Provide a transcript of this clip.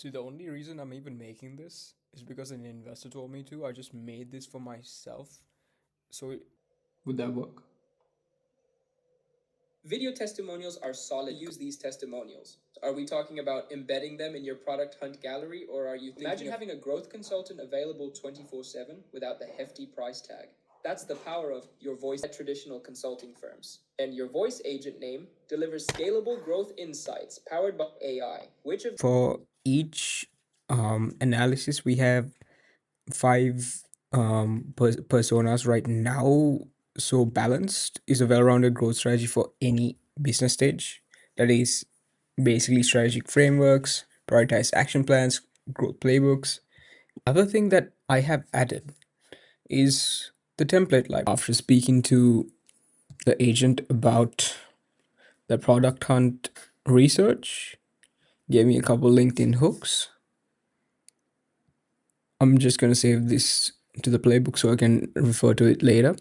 See, the only reason I'm even making this is because an investor told me to. I just made this for myself. So Would that work? Video testimonials are solid. Use these testimonials. Are we talking about embedding them in your product hunt gallery, or are you thinking imagine having a growth consultant available 24/7 without the hefty price tag? That's the power of your voice at traditional consulting firms. And your voice agent name delivers scalable growth insights powered by AI. Which of for each analysis, we have five personas right now. So balanced is a well-rounded growth strategy for any business stage. That is basically strategic frameworks, prioritize action plans, growth playbooks. Other thing that I have added is the template library. After speaking to the agent about the product hunt research, gave me a couple LinkedIn hooks. I'm just going to save this to the playbook so I can refer to it later.